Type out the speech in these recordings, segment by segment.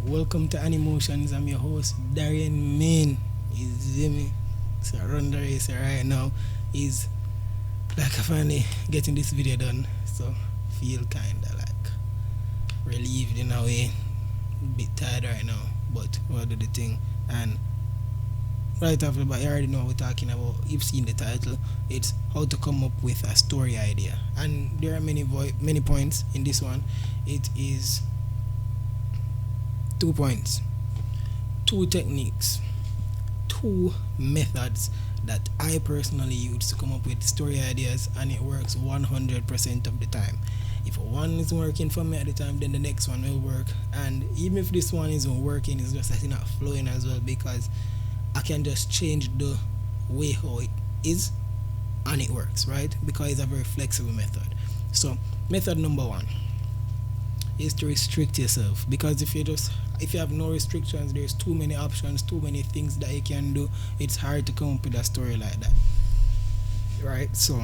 Welcome to AnimOtions. I'm your host, Darian Main. You see me? So run the race right now. Is like I finally getting this video done. So feel kinda like relieved in a way. Bit tired right now, but we'll do the thing. And right after the bat, you already know what we're talking about. You've seen the title. It's how to come up with a story idea. And there are many points in this one. It is 2 points, two techniques, two methods that I personally use to come up with story ideas, and it works 100% of the time. If one isn't working for me at the time, then the next one will work. And even if this one isn't working, it's just that it's not flowing as well, because I can just change the way how it is and it works, right? Because it's a very flexible method. So method number one is to restrict yourself, because if you have no restrictions, there's too many options, too many things that you can do. It's hard to come up with a story like that, right? So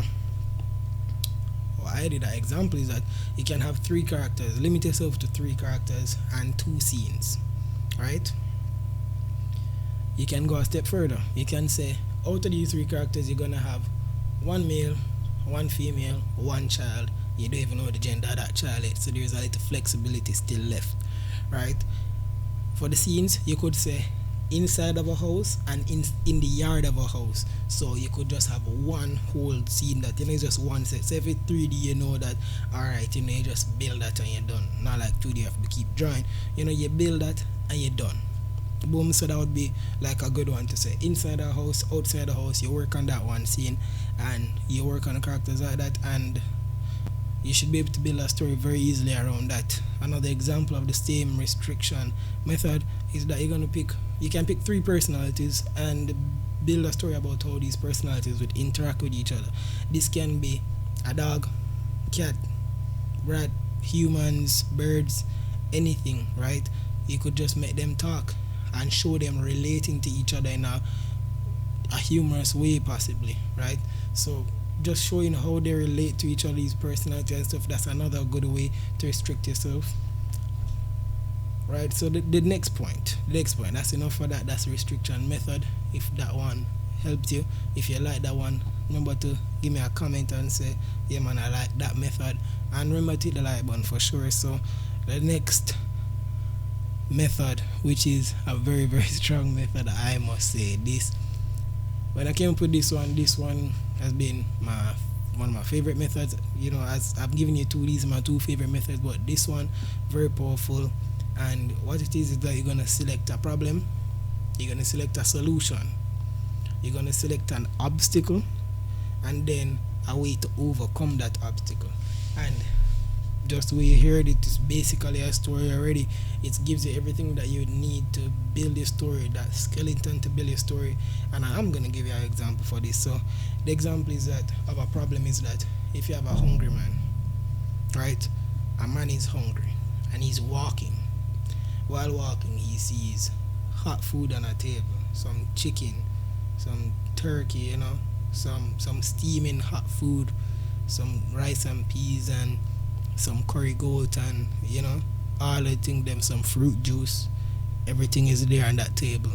what I did, that example is that you can have 3 characters. Limit yourself to 3 characters and 2 scenes, right? You can go a step further. You can say out of these 3 characters, you're gonna have 1 male, 1 female, 1 child. You don't even know the gender of that child yet, so there's a little flexibility still left, right? For the scenes, you could say inside of a house and in the yard of a house. So you could just have one whole scene that, it's just one set. So if it's 3D, you know that, alright, you just build that and you're done. Not like 2D, you have to keep drawing. You build that and you're done. Boom. So that would be like a good one to say. Inside a house, outside the house, you work on that one scene and you work on the characters like that, and you should be able to build a story very easily around that. Another example of the same restriction method is that you can pick 3 personalities and build a story about how these personalities would interact with each other. This can be a dog, cat, rat, humans, birds, anything, right? You could just make them talk and show them relating to each other in a humorous way, possibly, right? So just showing how they relate to each other, these personalities and stuff, that's another good way to restrict yourself, right? So the next point, that's enough for that. That's the restriction method. If that one helped you, if you like that one, remember to give me a comment and say, yeah man, I like that method, and remember to hit the like button for sure. So the next method, which is a very very strong method, I must say, this, when I came up with this one has been one of my favorite methods. As I've given you 2, these are my 2 favorite methods, but this one very powerful. And what it is that you're gonna select a problem, you're gonna select a solution, you're gonna select an obstacle, and then a way to overcome that obstacle. And just the way you heard it, is basically a story already. It gives you everything that you need to build a story, that skeleton to build a story. And I'm gonna give you an example for this. So the example is that of a problem is that if you have a hungry man, right? A man is hungry and he's walking. While walking, he sees hot food on a table, some chicken, some turkey, some steaming hot food, some rice and peas, and some curry goat, and all the things, them some fruit juice. Everything is there on that table,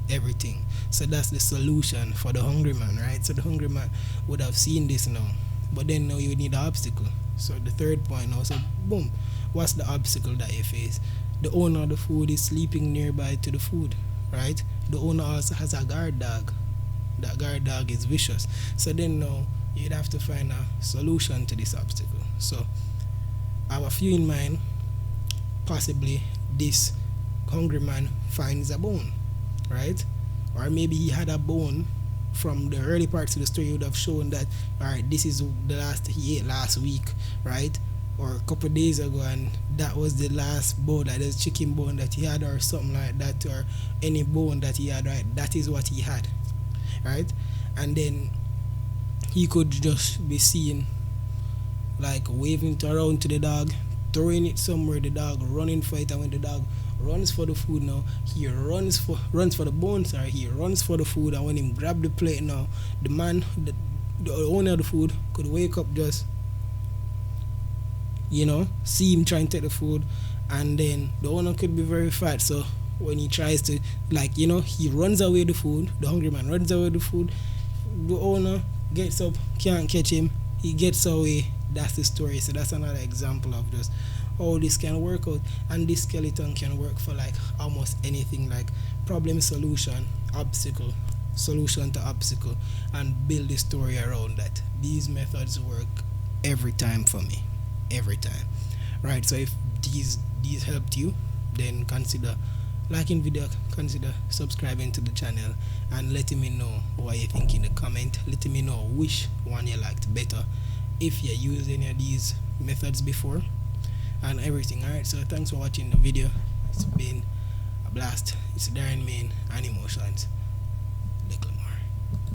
everything. So that's the solution for the hungry man, right? So the hungry man would have seen this now, but then now you need an obstacle. So the third point now, so boom, what's the obstacle that you face? The owner of the food is sleeping nearby to the food, right? The owner also has a guard dog. That guard dog is vicious. So then now you'd have to find a solution to this obstacle. So I have a few in mind. Possibly this hungry man finds a bone, right? Or maybe he had a bone from the early parts of the story. Would have shown that, alright, this is the last he ate last week, right? Or a couple of days ago, and that was the last bone, that is chicken bone that he had, or something like that, or any bone that he had, right? That is what he had, right? And then he could just be seen like waving it around to the dog, throwing it somewhere, the dog running for it, and when the dog runs for the food now, he runs for the bones, or he runs for the food, and when him grab the plate now, the man, the owner of the food could wake up, just see him trying to take the food, and then the owner could be very fat. So when he tries to, like, he runs away the food, the hungry man runs away the food, the owner gets up, can't catch him, he gets away. That's the story. So that's another example of just how this can work out. And this skeleton can work for like almost anything, like problem solution, obstacle, solution to obstacle, and build the story around that. These methods work every time for me, every time. Right, so if these helped you, then consider liking video, consider subscribing to the channel, and letting me know what you think in the comment. Letting me know which one you liked better, if you used any of these methods before, and everything. Alright, so thanks for watching the video. It's been a blast. It's Darren Main, AnimOtions.